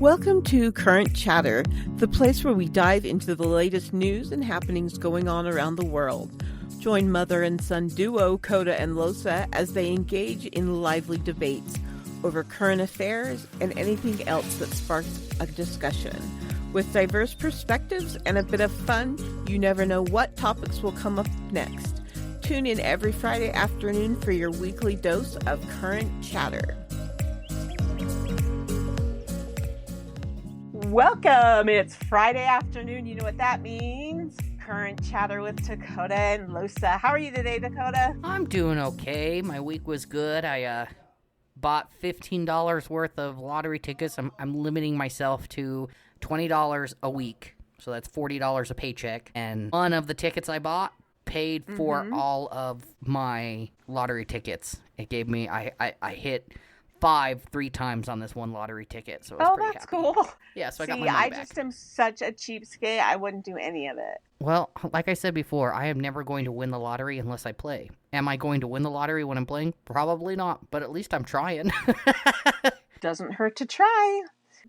Welcome to Current Chatter, the place where we dive into the latest news and happenings going on around the world. Join mother and son duo Kota and Losa as they engage in lively debates over current affairs and anything else that sparks a discussion. With diverse perspectives and a bit of fun, you never know what topics will come up next. Tune in every Friday afternoon for your weekly dose of Current Chatter. Welcome! It's Friday afternoon. You know what that means. Current Chatter with Kota and Losa. How are you today, Dakota? I'm doing okay. My week was good. I bought $15 worth of lottery tickets. I'm limiting myself to $20 a week. So that's $40 a paycheck. And one of the tickets I bought paid for all of my lottery tickets. It gave me, I hit 3 times on this one lottery ticket, so I was pretty happy. Cool. Yeah, so I got my money back. I just am such a cheapskate, I wouldn't do any of it. Well, like I said before, I am never going to win the lottery unless I play. Am I going to win the lottery when I'm playing? Probably not, but at least I'm trying. Doesn't hurt to try.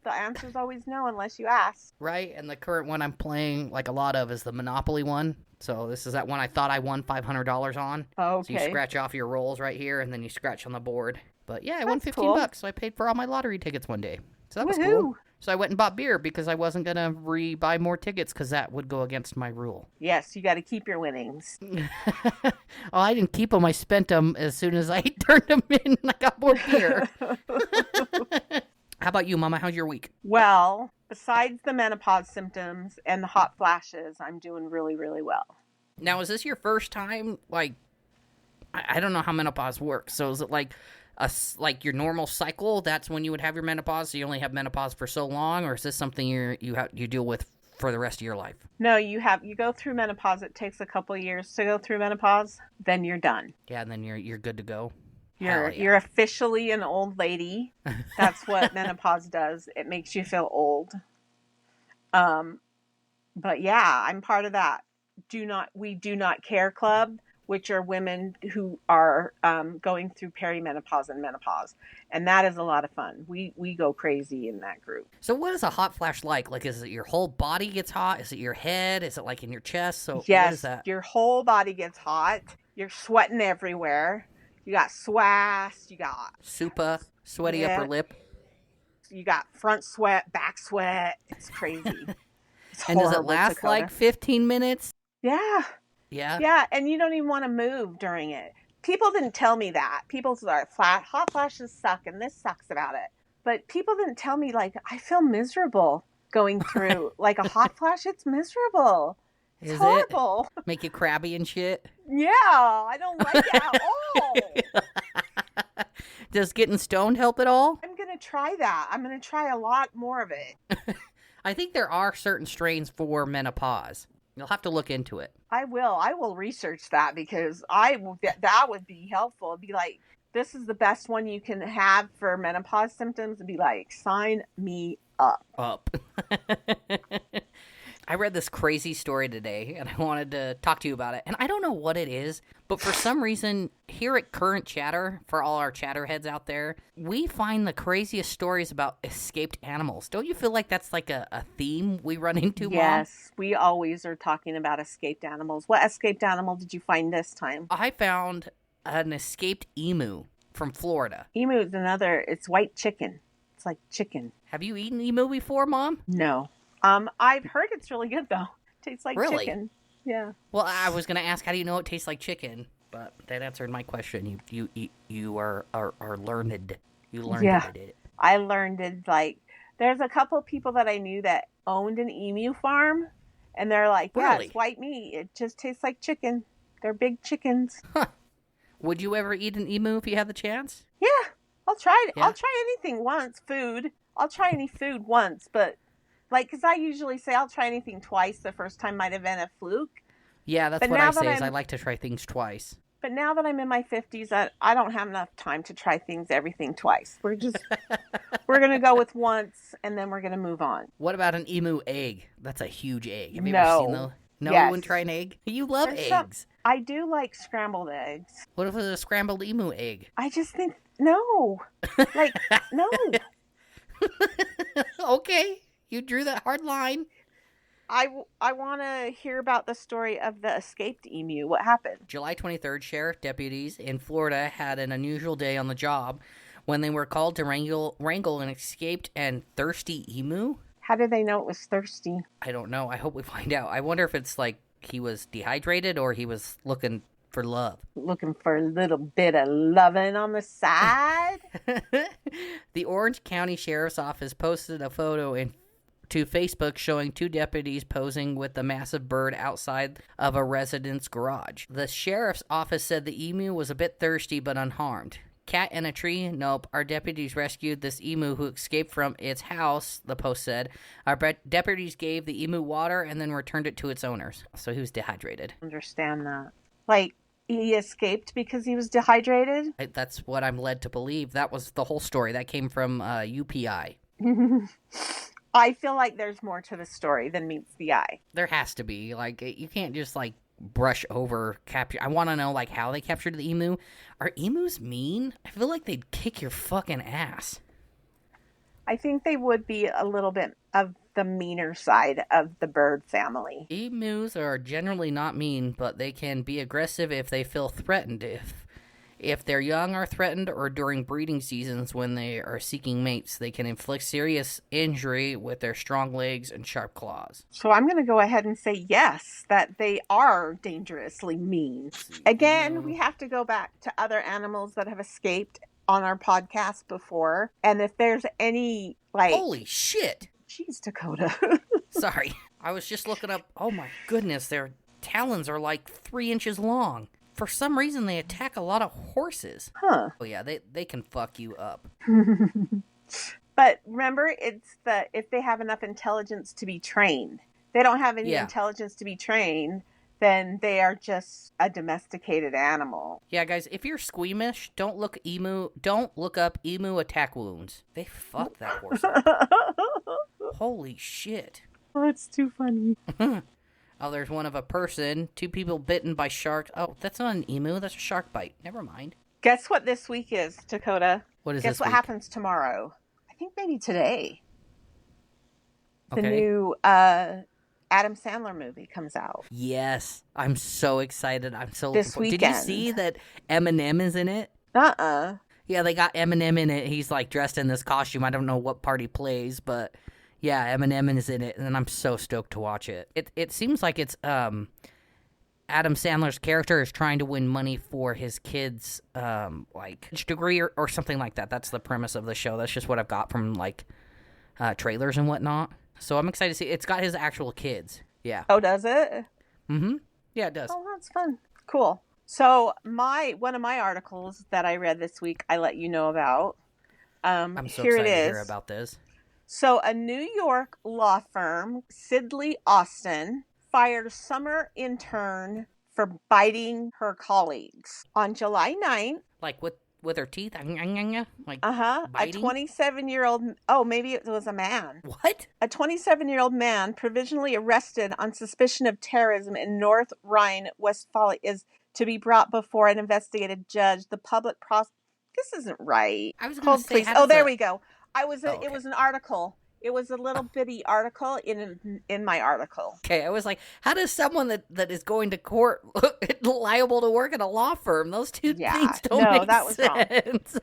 The answer's always no unless you ask. Right, and the current one I'm playing, like a lot of, is the Monopoly one. So this is that one I thought I won $500 on. Okay. So you scratch off your rolls right here, and then you scratch on the board. But yeah, I won $15, cool. So I paid for all my lottery tickets one day. So that was Woohoo. cool. So I went and bought beer because I wasn't going to buy more tickets because that would go against my rule. Yes, you got to keep your winnings. Oh, I didn't keep them. I spent them as soon as I turned them in and I got more beer. How about you, Mama? How's your week? Well, besides the menopause symptoms and the hot flashes, I'm doing really, really well. Now, is this your first time, like, I don't know how menopause works. So is it like your normal cycle? That's when you would have your menopause, so you only have menopause for so long? Or is this something you deal with for the rest of your life? No, you go through menopause. It takes a couple of years to go through menopause. Then you're done. Yeah, and then you're good to go. You're officially an old lady. That's what menopause does. It makes you feel old. But yeah, I'm part of that. We do not care club, which are women who are going through perimenopause and menopause. And that is a lot of fun. We go crazy in that group. So what is a hot flash like? Like, is it your whole body gets hot? Is it your head? Is it like in your chest? So yes, what is that? Your whole body gets hot. You're sweating everywhere. You got swass. You got super sweaty upper lip. You got front sweat, back sweat. It's crazy. It's and does it last like 15 minutes? Yeah. Yeah? Yeah, and you don't even want to move during it. People didn't tell me that. People said hot flashes suck and this sucks about it. But people didn't tell me, like, I feel miserable going through like a hot flash. It's miserable. It's horrible. It? Make you crabby and shit? Yeah, I don't like it at all. Does getting stoned help at all? I'm going to try that. I'm going to try a lot more of it. I think there are certain strains for menopause. You'll have to look into it. I will research that because that would be helpful. It'd be like, this is the best one you can have for menopause symptoms. It'd be like, sign me up. I read this crazy story today, and I wanted to talk to you about it. And I don't know what it is, but for some reason, here at Current Chatter, for all our chatterheads out there, we find the craziest stories about escaped animals. Don't you feel like that's like a theme we run into, Mom? Yes, we always are talking about escaped animals. What escaped animal did you find this time? I found an escaped emu from Florida. Emu is it's white chicken. It's like chicken. Have you eaten emu before, Mom? No. I've heard it's really good, though. Tastes like chicken. Yeah. Well, I was going to ask, how do you know it tastes like chicken? But that answered my question. You are learned. You learned it. I learned it, like, there's a couple of people that I knew that owned an emu farm, and they're like, yeah, it's white meat. It just tastes like chicken. They're big chickens. Huh. Would you ever eat an emu if you had the chance? Yeah, I'll try it. Yeah? I'll try anything once. Food. I'll try any food once, but... Like, because I usually say I'll try anything twice. The first time might have been a fluke. Yeah, that's what I say is I like to try things twice. But now that I'm in my 50s, I don't have enough time to try everything twice. We're going to go with once, and then we're going to move on. What about an emu egg? That's a huge egg. Have you ever seen those? No, yes. You wouldn't try an egg? You love eggs. I do like scrambled eggs. What if it was a scrambled emu egg? I just think, no. Like, no. Okay, you drew that hard line. I want to hear about the story of the escaped emu. What happened? July 23rd, sheriff deputies in Florida had an unusual day on the job when they were called to wrangle an escaped and thirsty emu. How did they know it was thirsty? I don't know. I hope we find out. I wonder if it's like he was dehydrated or he was looking for love. Looking for a little bit of loving on the side? The Orange County Sheriff's Office posted a photo to Facebook showing two deputies posing with the massive bird outside of a resident's garage. The sheriff's office said the emu was a bit thirsty but unharmed. Cat in a tree? Nope. Our deputies rescued this emu who escaped from its house, the post said. Our deputies gave the emu water and then returned it to its owners. So he was dehydrated. Understand that. Like, he escaped because he was dehydrated? That's what I'm led to believe. That was the whole story. That came from UPI. I feel like there's more to the story than meets the eye. There has to be. Like, you can't just, like, brush over capture. I want to know, like, how they captured the emu. Are emus mean? I feel like they'd kick your fucking ass. I think they would be a little bit of the meaner side of the bird family. Emus are generally not mean, but they can be aggressive if they feel threatened. If their young are threatened or during breeding seasons when they are seeking mates, they can inflict serious injury with their strong legs and sharp claws. So I'm going to go ahead and say yes, that they are dangerously mean. Again, we have to go back to other animals that have escaped on our podcast before. And if there's any, like... Holy shit! Jeez, Dakota. Sorry. I was just looking up. Oh my goodness, their talons are like 3 inches long. For some reason, they attack a lot of horses. Huh. Oh yeah, they can fuck you up. But remember, it's if they have enough intelligence to be trained. They don't have any intelligence to be trained, then they are just a domesticated animal. Yeah, guys, if you're squeamish, don't look up emu attack wounds. They fuck that horse up. Holy shit. Oh, it's too funny. Oh, there's one of a person. 2 people bitten by sharks. Oh, that's not an emu. That's a shark bite. Never mind. Guess what this week is, Dakota? What is Guess this what week? happens tomorrow? I think maybe today. The Okay. new Adam Sandler movie comes out. Yes. I'm so excited. I'm so looking This forward. Did weekend. you see that Eminem is in it? Uh-uh. Yeah, they got Eminem in it. He's like dressed in this costume. I don't know what part he plays, but yeah, Eminem is in it, and I'm so stoked to watch it. It seems like it's Adam Sandler's character is trying to win money for his kids' like degree or something like that. That's the premise of the show. That's just what I've got from like trailers and whatnot. So I'm excited to see. It's got his actual kids. Yeah. Oh, does it? Mm-hmm. Yeah, it does. Oh, that's fun. Cool. So one of my articles that I read this week, I let you know about. I'm so here excited it to is. hear about this. So a New York law firm, Sidley Austin, fired a summer intern for biting her colleagues. On July 9th, Like with her teeth? Like a biting? 27-year-old, oh, maybe it was a man. What? A 27-year-old man provisionally arrested on suspicion of terrorism in North Rhine-Westphalia is to be brought before an investigative judge. The public This isn't right. I was going to say... Oh, there we go. Okay. It was an article. It was a little bitty article in my article. Okay, I was like, how does someone that is going to court liable to work at a law firm? Those two things don't make that was sense.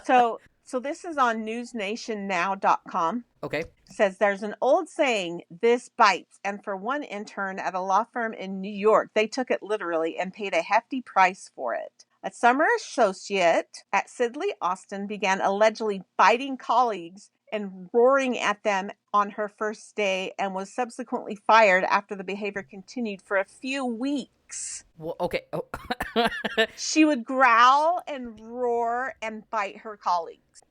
Wrong. So this is on newsnationnow.com. Okay. It says there's an old saying, this bites. And for one intern at a law firm in New York, they took it literally and paid a hefty price for it. A summer associate at Sidley Austin began allegedly biting colleagues and roaring at them on her first day and was subsequently fired after the behavior continued for a few weeks. Well, okay. Oh. She would growl and roar and bite her colleagues.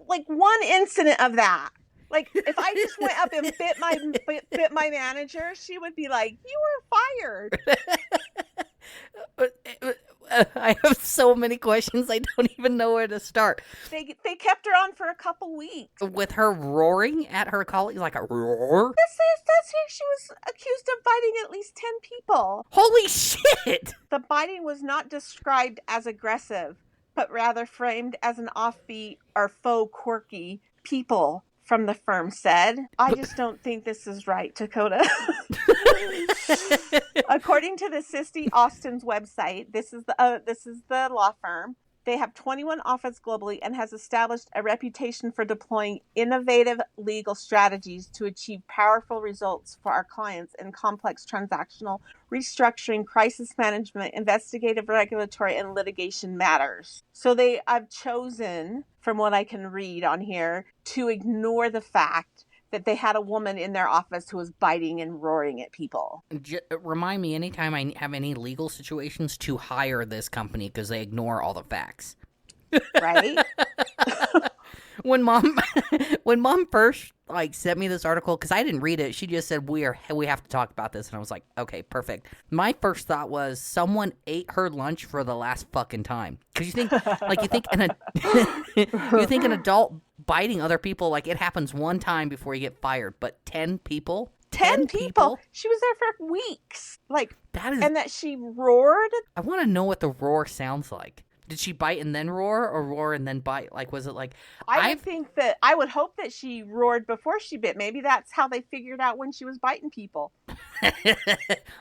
Like one incident of that. Like if I just went up and bit my manager, she would be like, "You were fired." I have so many questions. I don't even know where to start. They kept her on for a couple weeks. With her roaring at her colleagues like a roar? That's here. She was accused of biting at least 10 people. Holy shit! The biting was not described as aggressive, but rather framed as an offbeat or faux quirky. People from the firm said. I just don't think this is right, Dakota. According to the Sisty Austin's website, this is the law firm. They have 21 offices globally and has established a reputation for deploying innovative legal strategies to achieve powerful results for our clients in complex transactional, restructuring, crisis management, investigative, regulatory, and litigation matters. So they have chosen, from what I can read on here, to ignore the fact that they had a woman in their office who was biting and roaring at people. Remind me anytime I have any legal situations to hire this company because they ignore all the facts. Right? When mom first sent me this article, because I didn't read it, she just said we have to talk about this, and I was like, okay, perfect. My first thought was someone ate her lunch for the last fucking time, because you think an adult biting other people, like, it happens one time before you get fired, but 10 people. 10 people. She was there for weeks. And that she roared. I want to know what the roar sounds like. Did she bite and then roar, or roar and then bite? Like, was it like... I would hope that she roared before she bit. Maybe that's how they figured out when she was biting people.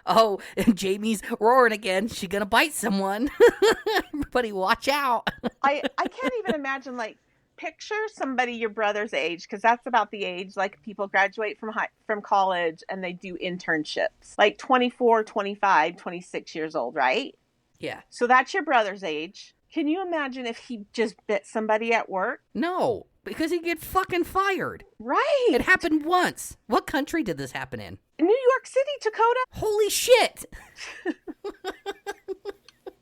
Oh, and Jamie's roaring again. She gonna bite someone. Everybody watch out. I can't even imagine, picture somebody your brother's age, because that's about the age, people graduate from college and they do internships. 24, 25, 26 years old, right? Yeah. So that's your brother's age. Can you imagine if he just bit somebody at work? No, because he'd get fucking fired. Right. It happened once. What country did this happen in? New York City, Dakota. Holy shit.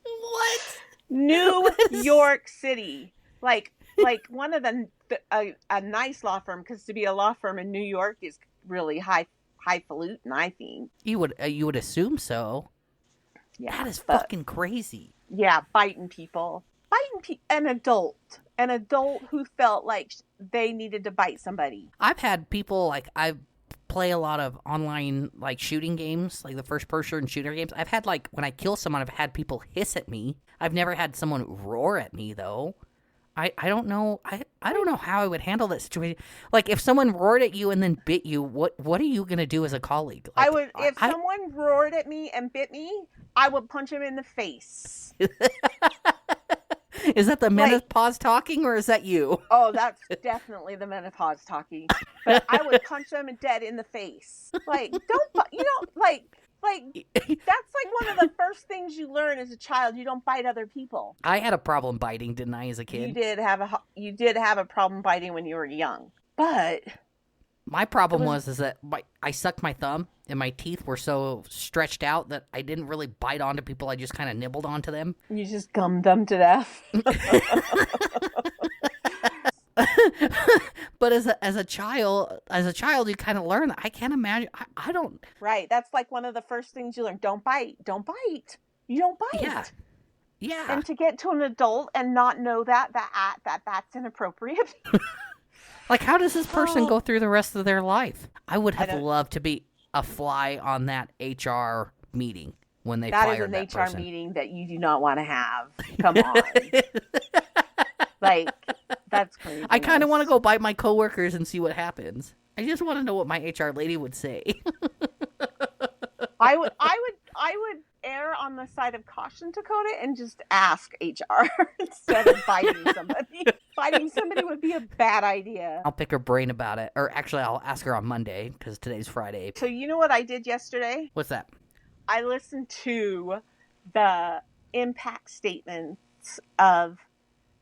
What? New York City. Like one of a nice law firm, because to be a law firm in New York is really highfalutin, I think. You would assume so. Yeah, that is fucking crazy. Yeah, biting people. An adult who felt like they needed to bite somebody. I've had people, I play a lot of online, shooting games, the first-person shooter games. I've had, when I kill someone, I've had people hiss at me. I've never had someone roar at me, though. I don't know. I don't know how I would handle that situation. If someone roared at you and then bit you, what are you gonna do as a colleague? If someone roared at me and bit me, I would punch him in the face. Is that the menopause talking, or is that you? Oh, that's definitely the menopause talking. But I would punch them dead in the face. That's one of the first things you learn as a child. You don't bite other people. I had a problem biting, didn't I, as a kid? You did have a problem biting when you were young. But my problem was that I sucked my thumb, and my teeth were so stretched out that I didn't really bite onto people. I just kind of nibbled onto them. You just gummed them to death. But as a child, you kind of learn that. I can't imagine. I don't. Right. That's one of the first things you learn. Don't bite. Don't bite. You don't bite. Yeah. Yeah. And to get to an adult and not know that's inappropriate. How does this person go through the rest of their life? I would have loved to be a fly on that HR meeting when they fired that person. That is an HR meeting that you do not want to have. Come on. That's crazy. I kind of want to go bite my coworkers and see what happens. I just want to know what my HR lady would say. I would err on the side of caution, Dakota, and just ask HR instead of biting somebody. Biting somebody would be a bad idea. I'll pick her brain about it. Or actually, I'll ask her on Monday, because today's Friday. So you know what I did yesterday? What's that? I listened to the impact statements of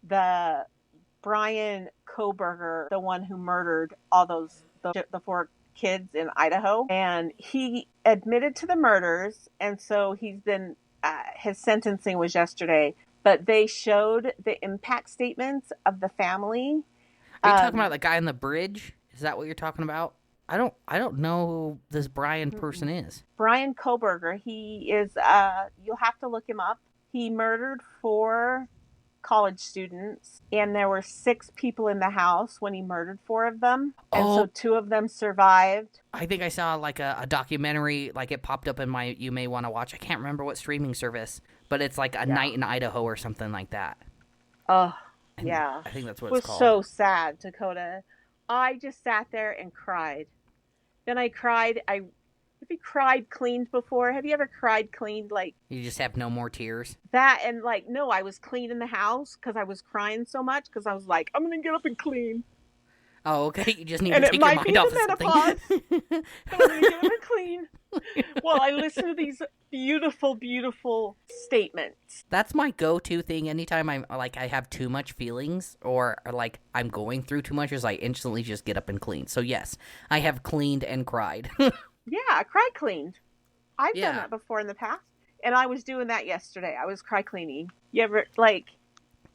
the Brian Koberger, the one who murdered all the 4 kids in Idaho, and he admitted to the murders, and so he's been his sentencing was yesterday, but they showed the impact statements of the family. Are you talking about the guy on the bridge? Is that what you're talking about? I don't know who this Brian person is. Brian Koberger. He is you'll have to look him up. He murdered 4 college students, and there were 6 people in the house when he murdered 4 of them, and so 2 of them survived. I think I saw a documentary, it popped up in my you may want to watch. I can't remember what streaming service, but it's a night in Idaho or something like that. Oh, yeah. I think that's what it's called. It was so sad, Dakota. I just sat there and cried. Then I cried. Have you cried cleaned before? Have you ever cried cleaned like You just have no more tears? that? And like, no, I was cleaning the house because I was crying so much because I was like, I'm gonna get up and clean. Oh, okay. You just need And to it take your might be mind off the of menopause. something. So I'm gonna get up and clean. Well, I listen to these beautiful, beautiful statements. That's my go-to thing anytime I have too much feelings or like I'm going through too much is I instantly just get up and clean. So yes, I have cleaned and cried. Yeah, cry cleaned. I've Yeah. done that before in the past. And I was doing that yesterday. I was cry cleaning. You ever like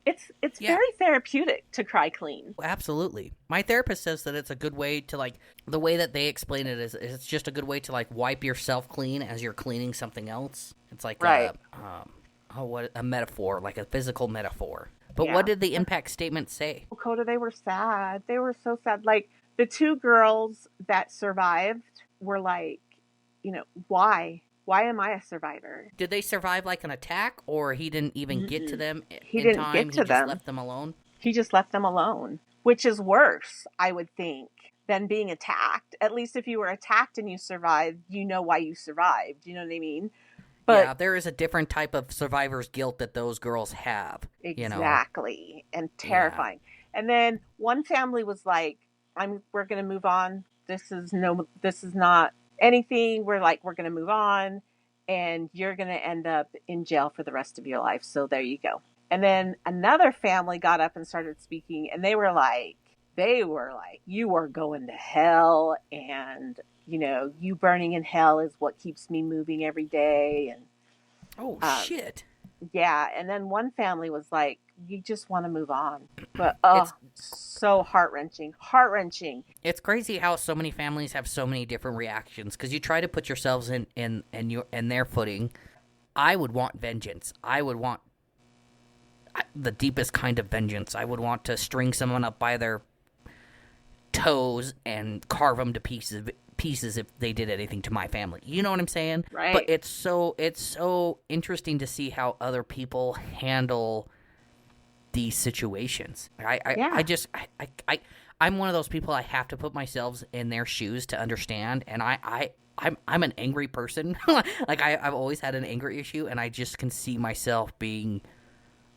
it's Yeah. very therapeutic to cry clean. Absolutely. My therapist says that it's a good way to like the way that they explain it is it's just a good way to like wipe yourself clean as you're cleaning something else. It's like Right. a metaphor, like a physical metaphor. But Yeah. what did the impact statement say? Well, Coda, they were sad. They were so sad. Like the two girls that survived were like, why? Why am I a survivor? Did they survive like an attack, or he didn't even get to them He in didn't time? get to He just them. left them alone? He just left them alone, which is worse, I would think, than being attacked. At least if you were attacked and you survived, you know why you survived. You know what I mean? But yeah, there is a different type of survivor's guilt that those girls have. exactly, and terrifying. Yeah. And then one family was like, we're going to move on. This is not anything. We're going to move on, and you're going to end up in jail for the rest of your life. So there you go. And then another family got up and started speaking, and they were like, you are going to hell, and you burning in hell is what keeps me moving every day. And shit. Yeah, and then one family was like, you just want to move on. But so heart-wrenching. It's crazy how so many families have so many different reactions because you try to put yourselves in their footing. I would want vengeance. I would want the deepest kind of vengeance. I would want to string someone up by their toes and carve them to pieces if they did anything to my family. You know what I'm saying? Right. But it's so interesting to see how other people handle these situations. I'm one of those people I have to put myself in their shoes to understand, and I'm an angry person. Like I've always had an anger issue, and I just can see myself being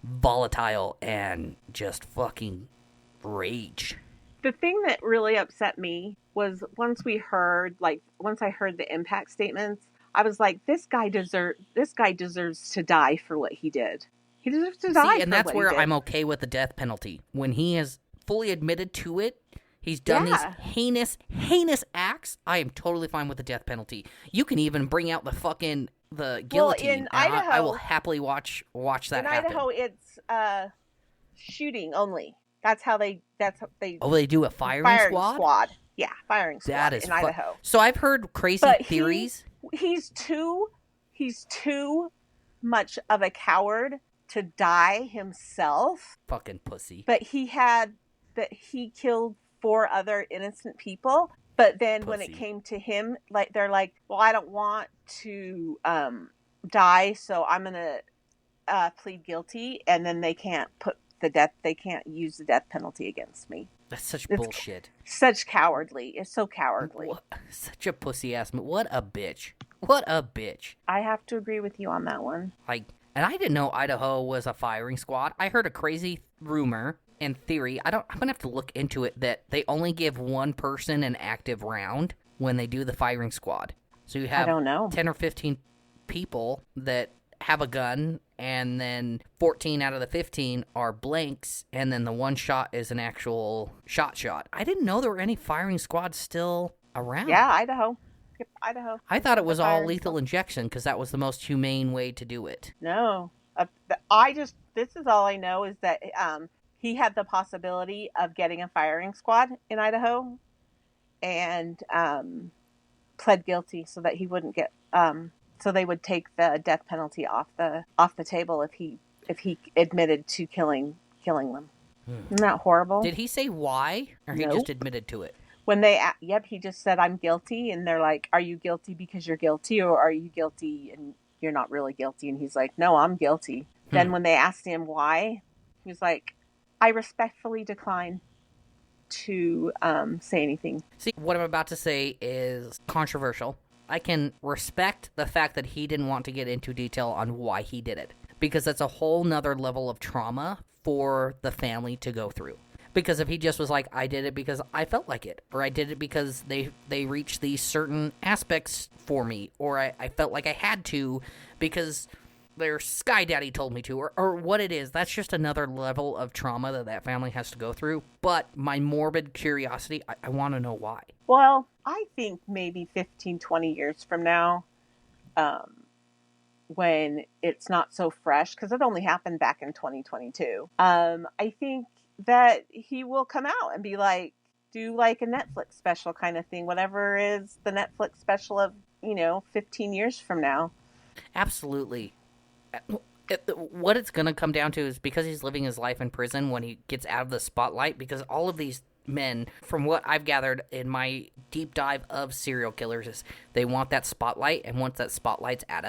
volatile and just fucking rage. The thing that really upset me was once I heard the impact statements, I was like, this guy deserves to die for what he did. He deserves to die. And that's where I'm okay with the death penalty. When he has fully admitted to it, he's done these heinous acts, I am totally fine with the death penalty. You can even bring out the guillotine. Well, in Idaho, I will happily watch that happen. In Idaho, it's shooting only. That's how they. Oh, they do a firing squad? Yeah, firing squad. That is in Idaho. So I've heard crazy theories. He's too much of a coward to die himself. Fucking pussy. But he killed 4 other innocent people. But then when it came to him, like they're like, well, I don't want to die, so I'm gonna plead guilty, and then they can't use the death penalty against me. That's such bullshit. Such cowardly. It's so cowardly. Such a pussy ass. What a bitch. I have to agree with you on that one. And I didn't know Idaho was a firing squad. I heard a crazy rumor and theory. I'm gonna have to look into it that they only give one person an active round when they do the firing squad. So you have 10 or 15 people that have a gun, and then 14 out of the 15 are blanks, and then the one shot is an actual shot. I didn't know there were any firing squads still around. Yeah, Idaho. Yep, Idaho. I thought it was all lethal injection because that was the most humane way to do it. No. This is all I know is that he had the possibility of getting a firing squad in Idaho and pled guilty so that he wouldn't get so they would take the death penalty off the table if he admitted to killing them. Isn't that horrible? Did he say why, or he just admitted to it? When he just said, I'm guilty, and they're like, are you guilty because you're guilty, or are you guilty and you're not really guilty? And he's like, no, I'm guilty. Then when they asked him why, he was like, I respectfully decline. to say anything. See, what I'm about to say is controversial. I can respect the fact that he didn't want to get into detail on why he did it, because that's a whole nother level of trauma for the family to go through. Because if he just was like, I did it because I felt like it, or I did it because they reached these certain aspects for me, or I felt like I had to because their Sky Daddy told me to, or what it is, that's just another level of trauma that family has to go through. But my morbid curiosity, I want to know why. Well, I think maybe 15, 20 years from now, when it's not so fresh, because it only happened back in 2022, I think that he will come out and be like, do like a Netflix special kind of thing, whatever is the Netflix special of, 15 years from now. Absolutely. What it's going to come down to is because he's living his life in prison when he gets out of the spotlight, because all of these men, from what I've gathered in my deep dive of serial killers, is they want that spotlight, and once that spotlight's out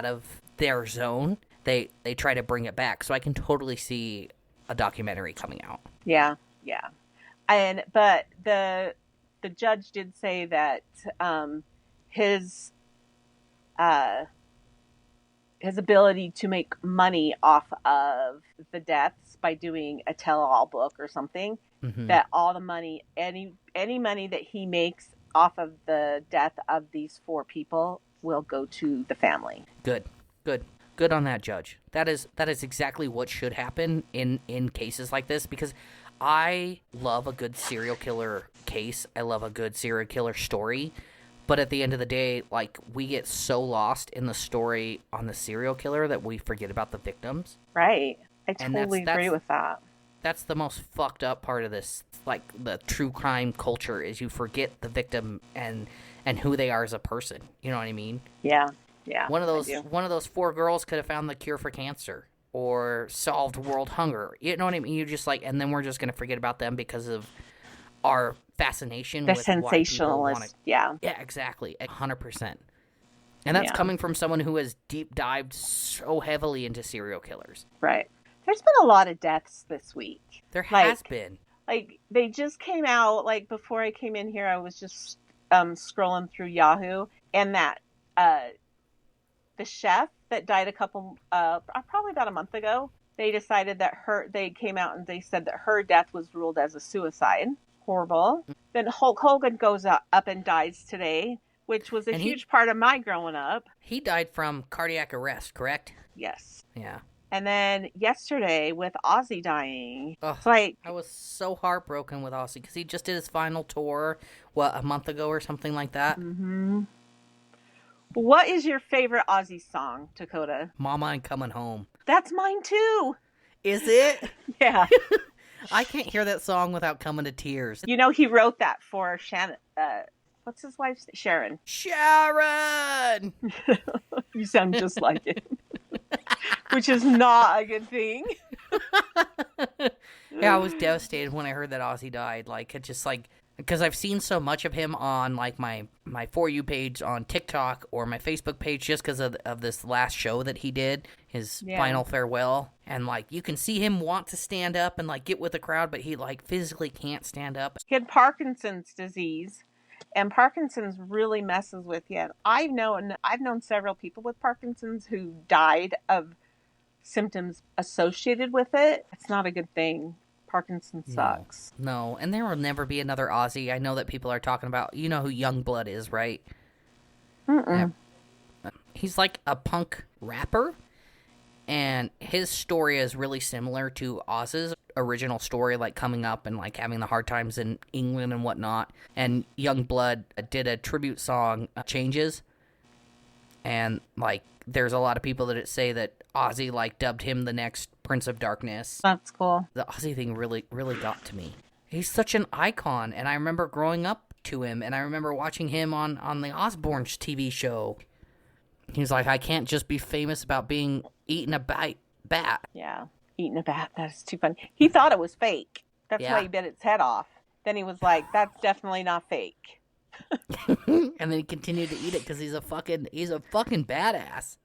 of their zone, they try to bring it back. So I can totally see a documentary coming out. Yeah. But the judge did say that his ability to make money off of the deaths by doing a tell-all book or something, that all the money, any money that he makes off of the death of these 4 people will go to the family. Good on that judge. That is exactly what should happen in cases like this, because I love a good serial killer case. I love a good serial killer story. But at the end of the day, like, we get so lost in the story on the serial killer that we forget about the victims. Right. I totally agree with that. That's the most fucked up part of this, like, the true crime culture, is you forget the victim and who they are as a person. You know what I mean? Yeah. One of those 4 girls could have found the cure for cancer or solved world hunger. You know what I mean? You just like, and then we're just going to forget about them because of our fascination with sensationalist. Yeah, exactly, 100%. And that's coming from someone who has deep dived so heavily into serial killers. Right. There's been a lot of deaths this week. There has been. Like, they just came out, like, before I came in here, I was just scrolling through Yahoo, and that the chef that died probably about a month ago, they decided that they came out and they said that her death was ruled as a suicide. Horrible. Then Hulk Hogan goes up and dies today, which was a huge part of my growing up. He died from cardiac arrest, correct? Yes. Yeah. And then yesterday with Ozzy dying, it's like, I was so heartbroken with Ozzy because he just did his final tour, a month ago or something like that. Mm-hmm. What is your favorite Ozzy song, Dakota? Mama and Coming Home. That's mine too. Is it? Yeah. I can't hear that song without coming to tears. He wrote that for Shannon. What's his wife's name? Sharon. Sharon! You sound just like it. Which is not a good thing. Yeah, I was devastated when I heard that Ozzy died. Like, it just like, because I've seen so much of him on like my For You page on TikTok or my Facebook page, just because of this last show that he did, his final farewell. And like, you can see him want to stand up and like get with the crowd, but he like physically can't stand up. He had Parkinson's disease, and Parkinson's really messes with you. I've known several people with Parkinson's who died of symptoms associated with it. It's not a good thing. Parkinson's sucks. No, and there will never be another Ozzy. I know that people are talking about, you know who Youngblood is, right? Mm-mm. He's like a punk rapper, and his story is really similar to Oz's original story, like coming up and like having the hard times in England and whatnot. And Youngblood did a tribute song, Changes, and like there's a lot of people that say that Ozzy like dubbed him the next Prince of Darkness. That's cool. The Ozzy thing really got to me. He's such an icon, and I remember growing up to him, and I remember watching him on the Osbourne TV show. He's like, I can't just be famous about being eating a bat. Yeah, eating a bat. That's too funny. He thought it was fake. That's why he bit its head off. Then he was like, that's definitely not fake. And then he continued to eat it because he's a fucking badass.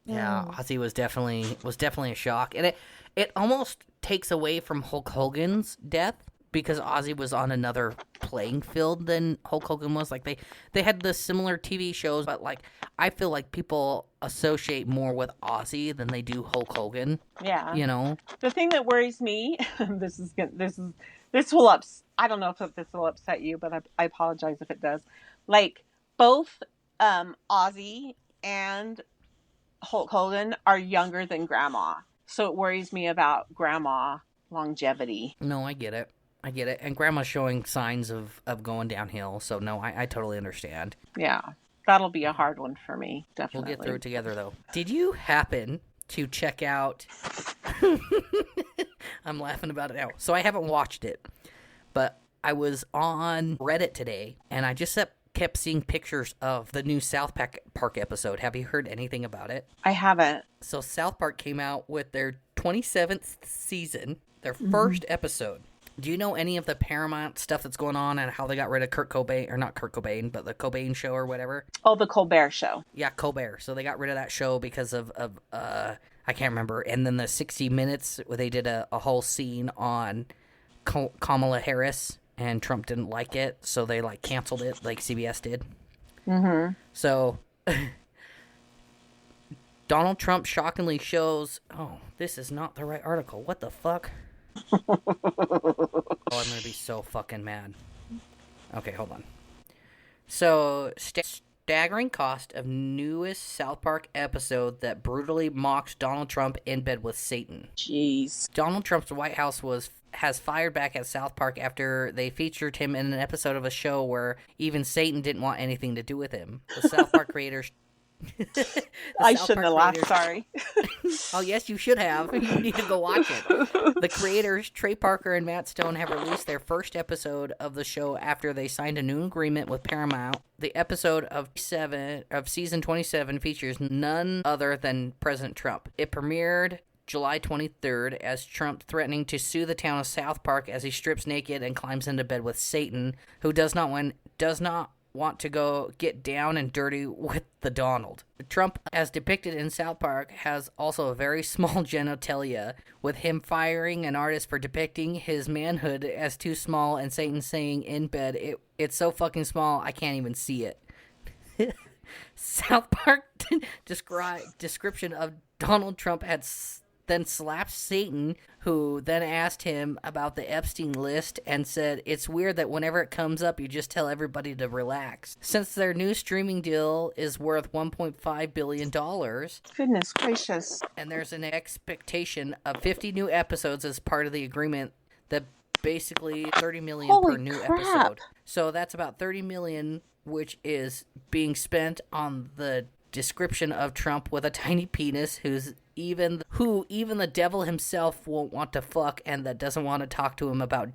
Yeah, Ozzy was definitely a shock, and it almost takes away from Hulk Hogan's death because Ozzy was on another playing field than Hulk Hogan was. Like, they had the similar TV shows, but, like, I feel like people associate more with Ozzy than they do Hulk Hogan. Yeah. You know? The thing that worries me, I don't know if this will upset you, but I apologize if it does. Like, both Ozzy and Hulk Hogan are younger than Grandma. So it worries me about Grandma longevity. No, I get it. And Grandma's showing signs of going downhill, so no, I totally understand. Yeah, that'll be a hard one for me, definitely. We'll get through it together, though. Did you happen to check out... I'm laughing about it now. So I haven't watched it, but I was on Reddit today, and I just kept seeing pictures of the new South Park episode. Have you heard anything about it? I haven't. So South Park came out with their 27th season, their first episode. Do you know any of the Paramount stuff that's going on and how they got rid of Kurt Cobain, or not Kurt Cobain, but the Cobain Show or whatever? Oh, the Colbert Show. Yeah, Colbert. So they got rid of that show because of I can't remember. And then the 60 Minutes, where they did a whole scene on Kamala Harris, and Trump didn't like it, so they, like, canceled it, like CBS did. Mm-hmm. So Donald Trump shockingly shows... Oh, this is not the right article. What the fuck? Oh, I'm gonna be so fucking mad. Okay, hold on. So, staggering cost of newest South Park episode that brutally mocks Donald Trump in bed with Satan. Jeez. Donald Trump's White House has fired back at South Park after they featured him in an episode of a show where even Satan didn't want anything to do with him. The South Park creators... I shouldn't have laughed, sorry. Oh, yes, you should have. You need to go watch it. The creators, Trey Parker and Matt Stone, have released their first episode of the show after they signed a new agreement with Paramount. The episode of season 27 features none other than President Trump. It premiered July 23rd as Trump threatening to sue the town of South Park as he strips naked and climbs into bed with Satan, who does not want to go get down and dirty with the Donald. Trump, as depicted in South Park, has also a very small genitalia, with him firing an artist for depicting his manhood as too small and Satan saying in bed, it's so fucking small I can't even see it. South Park description of Donald Trump had then slapped Satan, who then asked him about the Epstein list and said, it's weird that whenever it comes up, you just tell everybody to relax. Since their new streaming deal is worth $1.5 billion. Goodness gracious. And there's an expectation of 50 new episodes as part of the agreement, that basically $30 million Holy per new crap. episode. So that's about $30 million, which is being spent on the description of Trump with a tiny penis, who even the devil himself won't want to fuck, and that doesn't want to talk to him about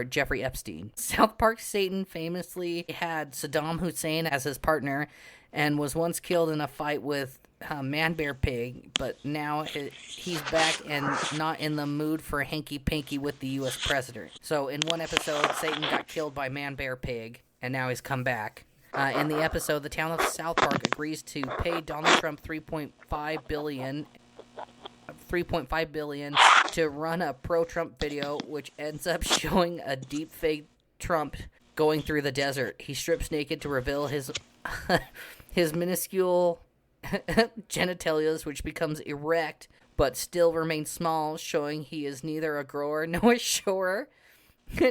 Jeffrey Epstein. South Park Satan famously had Saddam Hussein as his partner and was once killed in a fight with Man Bear Pig, but now he's back and not in the mood for hanky-panky with the U.S. president. So in one episode, Satan got killed by Man Bear Pig, and now he's come back. In the episode, the town of South Park agrees to pay Donald Trump $3.5 billion to run a pro-Trump video, which ends up showing a deep-fake Trump going through the desert. He strips naked to reveal his minuscule genitalias, which becomes erect but still remains small, showing he is neither a grower nor a shower.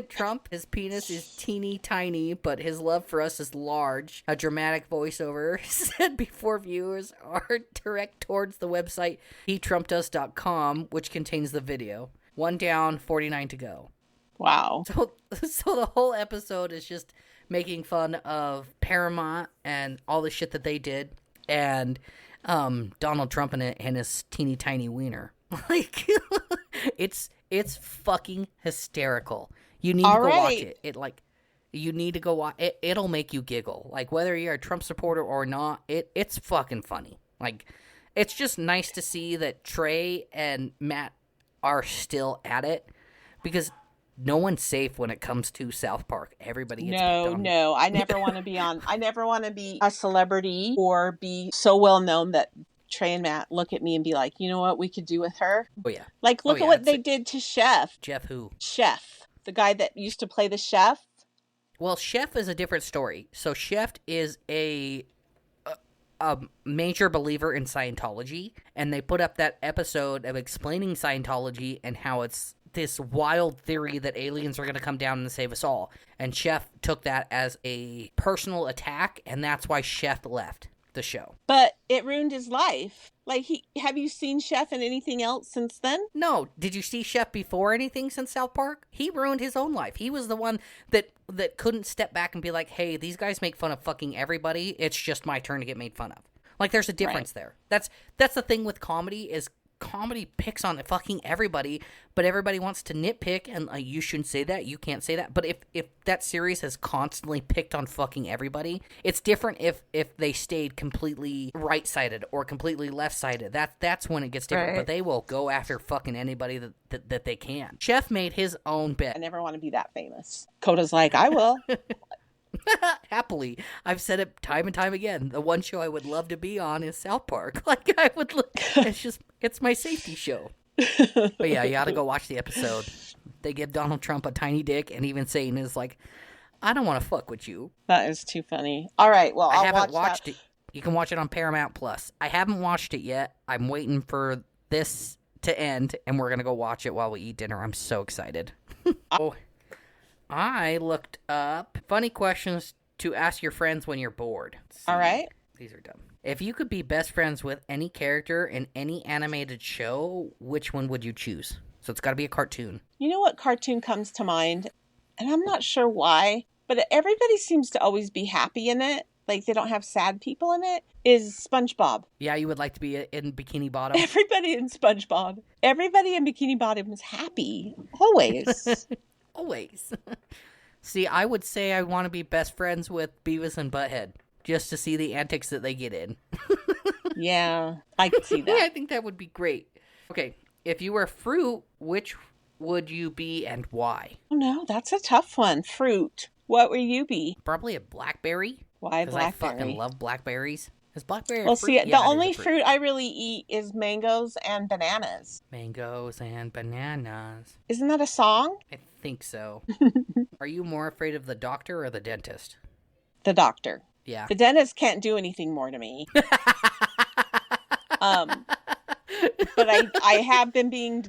Trump, his penis is teeny tiny, but his love for us is large. A dramatic voiceover said before viewers are direct towards the website HeTrumpedUs.com, which contains the video. 1 down, 49 to go. Wow. So the whole episode is just making fun of Paramount and all the shit that they did, and Donald Trump and his teeny tiny wiener. Like, it's fucking hysterical. You need to go watch it. You need to go watch it. It'll make you giggle. Like, whether you're a Trump supporter or not, it's fucking funny. Like, it's just nice to see that Trey and Matt are still at it, because no one's safe when it comes to South Park. Everybody gets picked on. No. I never want to be a celebrity or be so well known that Trey and Matt look at me and be like, you know what we could do with her? Oh yeah. Like, look at what they did to Chef. Jeff who? Chef. The guy that used to play the chef. Well, Chef is a different story. So Chef is a major believer in Scientology, and they put up that episode of explaining Scientology and how it's this wild theory that aliens are going to come down and save us all. And Chef took that as a personal attack, and that's why Chef left the show. But it ruined his life. Like, have you seen Chef in anything else since then? No. Did you see Chef before anything since South Park? He ruined his own life. He was the one that couldn't step back and be like, hey, these guys make fun of fucking everybody. It's just my turn to get made fun of. Like, there's a difference there. That's the thing with comedy is comedy picks on fucking everybody, but everybody wants to nitpick and you shouldn't say that, you can't say that. But if that series has constantly picked on fucking everybody, it's different if they stayed completely right-sided or completely left-sided. That's when it gets different. Right. But they will go after fucking anybody that they can. Chef made his own bit. I never want to be that famous. Coda's like, I will. Happily. I've said it time and time again. The one show I would love to be on is South Park. Like, I would it's my safety show. But yeah, you gotta go watch the episode. They give Donald Trump a tiny dick, and even Satan is like, I don't want to fuck with you. That is too funny. All right, well, I haven't watched it. You can watch it on Paramount Plus. I haven't watched it yet. I'm waiting for this to end, and we're gonna go watch it while we eat dinner. I'm so excited. Oh. I looked up funny questions to ask your friends when you're bored. All right. These are dumb. If you could be best friends with any character in any animated show, which one would you choose? So it's got to be a cartoon. You know what cartoon comes to mind? And I'm not sure why, but everybody seems to always be happy in it. Like, they don't have sad people in it. Is SpongeBob. Yeah, you would like to be in Bikini Bottom? Everybody in SpongeBob. Everybody in Bikini Bottom is happy. Always. Always. See, I would say I want to be best friends with Beavis and Butthead, just to see the antics that they get in. Yeah, I could see that. Yeah, I think that would be great. Okay, if you were fruit, which would you be and why? Oh no, that's a tough one. Fruit. What would you be? Probably a blackberry. Why blackberry? Because I fucking love blackberries. Is blackberry well, a fruit? See, yeah, the only fruit I really eat is mangoes and bananas. Mangoes and bananas. Isn't that a song? I think so. Are you more afraid of the doctor or the dentist? The doctor. Yeah. The dentist can't do anything more to me. But I have been being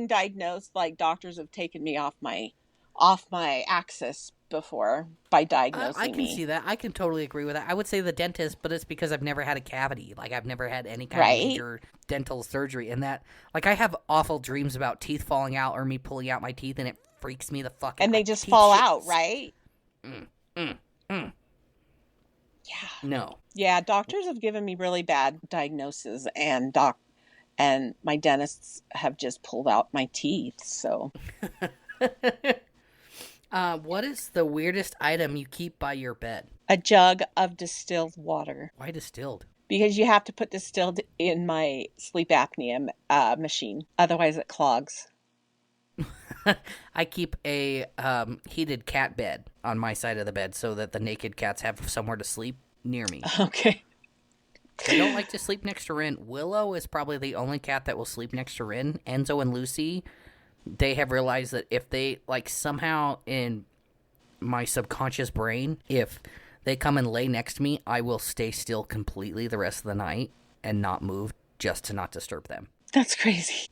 diagnosed. Like, doctors have taken me off my axis before by diagnosing me. I can see that. I can totally agree with that. I would say the dentist, but it's because I've never had a cavity. Like, I've never had any kind of major dental surgery. And that, like, I have awful dreams about teeth falling out or me pulling out my teeth, and it freaks me the fuck out. And they just fall out, right? Yeah. No. Yeah, doctors have given me really bad diagnoses, and my dentists have just pulled out my teeth, so... What is the weirdest item you keep by your bed? A jug of distilled water. Why distilled? Because you have to put distilled in my sleep apnea machine. Otherwise it clogs. I keep a heated cat bed on my side of the bed so that the naked cats have somewhere to sleep near me. Okay. They don't like to sleep next to Rin. Willow is probably the only cat that will sleep next to Rin. Enzo and Lucy... They have realized that if they, like, somehow in my subconscious brain, if they come and lay next to me, I will stay still completely the rest of the night and not move just to not disturb them. That's crazy.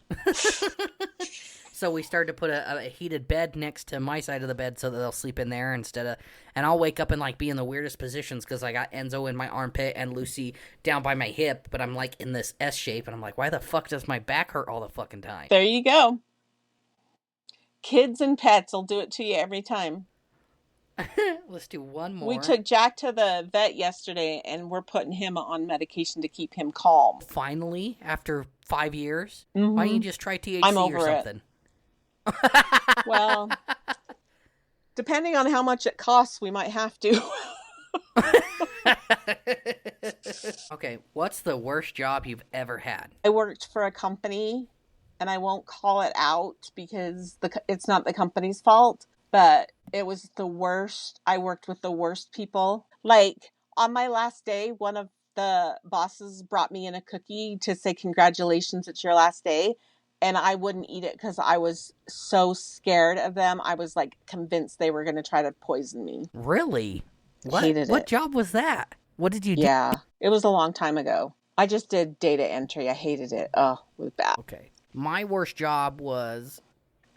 So we started to put a heated bed next to my side of the bed so that they'll sleep in there instead of... And I'll wake up and, like, be in the weirdest positions because I got Enzo in my armpit and Lucy down by my hip, but I'm, like, in this S shape, and I'm like, why the fuck does my back hurt all the fucking time? There you go. Kids and pets will do it to you every time. Let's do one more. We took Jack to the vet yesterday, and we're putting him on medication to keep him calm. Finally, after 5 years? Mm-hmm. Why don't you just try THC I'm over or something? Well, depending on how much it costs, we might have to. Okay, what's the worst job you've ever had? I worked for a company, and I won't call it out because it's not the company's fault, but it was the worst. I worked with the worst people. Like, on my last day, one of the bosses brought me in a cookie to say, congratulations, it's your last day. And I wouldn't eat it because I was so scared of them. I was like convinced they were going to try to poison me. Really? Hated What it. job was that? What did you do? Yeah, it was a long time ago. I just did data entry. I hated it. Oh, it was bad. Okay. My worst job was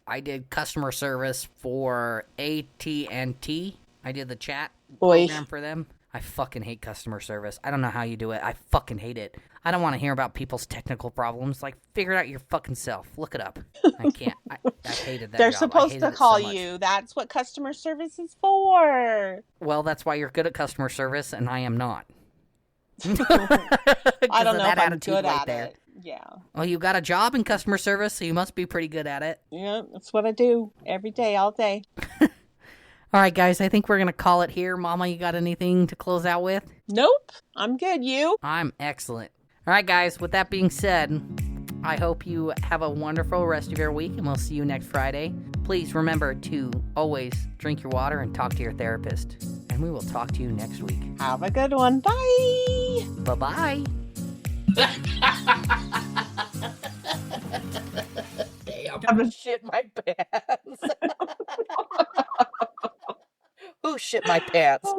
I did customer service for AT&T. I did the chat program for them. I fucking hate customer service. I don't know how you do it. I fucking hate it. I don't want to hear about people's technical problems. Like, figure it out your fucking self. Look it up. I can't. I hated that They're job. supposed to call you. That's what customer service is for. Well, that's why you're good at customer service, and I am not. I don't know if I'm good right at there. it. Yeah. Well, you got a job in customer service, so you must be pretty good at it. Yeah, that's what I do every day, all day. All right, guys, I think we're going to call it here. Mama, you got anything to close out with? Nope. I'm good. You? I'm excellent. All right, guys, with that being said, I hope you have a wonderful rest of your week, and we'll see you next Friday. Please remember to always drink your water and talk to your therapist. And we will talk to you next week. Have a good one. Bye. Bye-bye. Damn. I'm gonna shit my pants. Who shit my pants?